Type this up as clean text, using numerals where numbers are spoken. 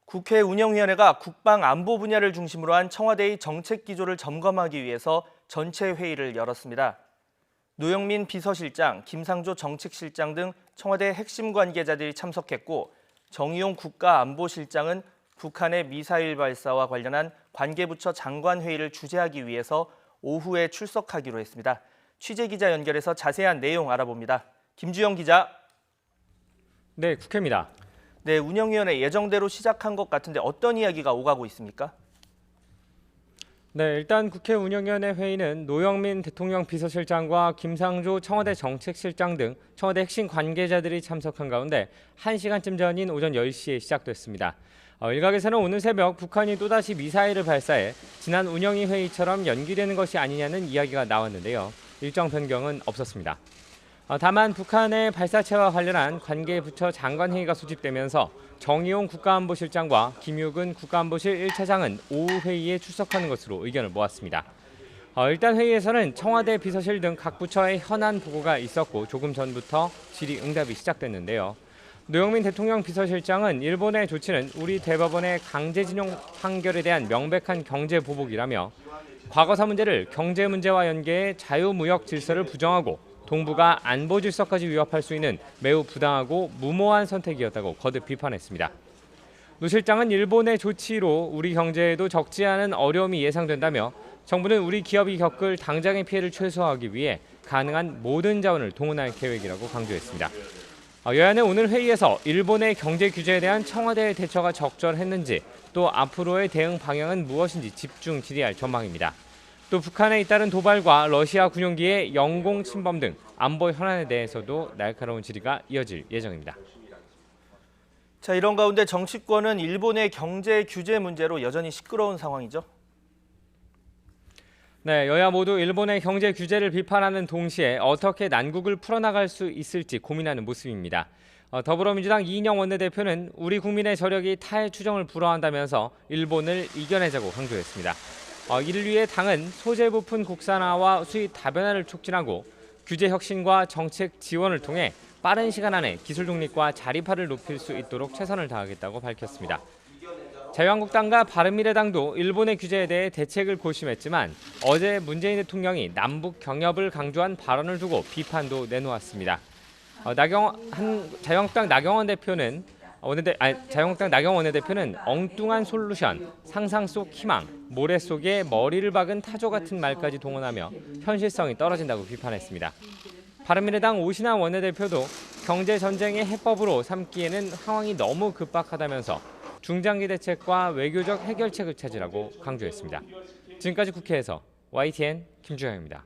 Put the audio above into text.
국회 운영위원회가 국방안보 분야를 중심으로 한 청와대의 정책 기조를 점검하기 위해서 전체 회의를 열었습니다. 노영민 비서실장, 김상조 정책실장 등 청와대 핵심 관계자들이 참석했고 정의용 국가안보실장은 북한의 미사일 발사와 관련한 관계부처 장관 회의를 주재하기 위해서 오후에 출석하기로 했습니다. 취재기자 연결해서 자세한 내용 알아봅니다. 김주영 기자. 네, 국회입니다. 네, 운영위원회 예정대로 시작한 것 같은데 어떤 이야기가 오가고 있습니까? 네, 일단 국회 운영위원회 회의는 노영민 대통령 비서실장과 김상조 청와대 정책실장 등 청와대 핵심 관계자들이 참석한 가운데 1시간쯤 전인 오전 10시에 시작됐습니다. 일각에서는 오늘 새벽 북한이 또다시 미사일을 발사해 지난 운영위 회의처럼 연기되는 것이 아니냐는 이야기가 나왔는데요. 일정 변경은 없었습니다. 다만 북한의 발사체와 관련한 관계부처 장관회의가 소집되면서 정의용 국가안보실장과 김육은 국가안보실 1차장은 오후 회의에 출석하는 것으로 의견을 모았습니다. 일단 회의에서는 청와대 비서실 등 각 부처의 현안 보고가 있었고 조금 전부터 질의응답이 시작됐는데요. 노영민 대통령 비서실장은 일본의 조치는 우리 대법원의 강제징용 판결에 대한 명백한 경제 보복이라며 과거사 문제를 경제 문제와 연계해 자유무역 질서를 부정하고 동북아 안보 질서까지 위협할 수 있는 매우 부당하고 무모한 선택이었다고 거듭 비판했습니다. 노 실장은 일본의 조치로 우리 경제에도 적지 않은 어려움이 예상된다며 정부는 우리 기업이 겪을 당장의 피해를 최소화하기 위해 가능한 모든 자원을 동원할 계획이라고 강조했습니다. 여야는 오늘 회의에서 일본의 경제 규제에 대한 청와대의 대처가 적절했는지 또 앞으로의 대응 방향은 무엇인지 집중 질의할 전망입니다. 또 북한에 잇따른 도발과 러시아 군용기의 영공 침범 등 안보 현안에 대해서도 날카로운 질의가 이어질 예정입니다. 자, 이런 가운데 정치권은 일본의 경제 규제 문제로 여전히 시끄러운 상황이죠. 네, 여야 모두 일본의 경제 규제를 비판하는 동시에 어떻게 난국을 풀어나갈 수 있을지 고민하는 모습입니다. 더불어민주당 이인영 원내대표는 우리 국민의 저력이 타의 추정을 불허한다면서 일본을 이겨내자고 강조했습니다. 이를 위해 당은 소재 부품 국산화와 수입 다변화를 촉진하고 규제 혁신과 정책 지원을 통해 빠른 시간 안에 기술 독립과 자립화를 높일 수 있도록 최선을 다하겠다고 밝혔습니다. 자유한국당과 바른미래당도 일본의 규제에 대해 대책을 고심했지만 어제 문재인 대통령이 남북 경협을 강조한 발언을 두고 비판도 내놓았습니다. 자유한국당 나경원 원내대표는 엉뚱한 솔루션, 상상 속 희망, 모래 속에 머리를 박은 타조 같은 말까지 동원하며 현실성이 떨어진다고 비판했습니다. 바른미래당 오신환 원내대표도 경제전쟁의 해법으로 삼기에는 상황이 너무 급박하다면서 중장기 대책과 외교적 해결책을 찾으라고 강조했습니다. 지금까지 국회에서 YTN 김주영입니다.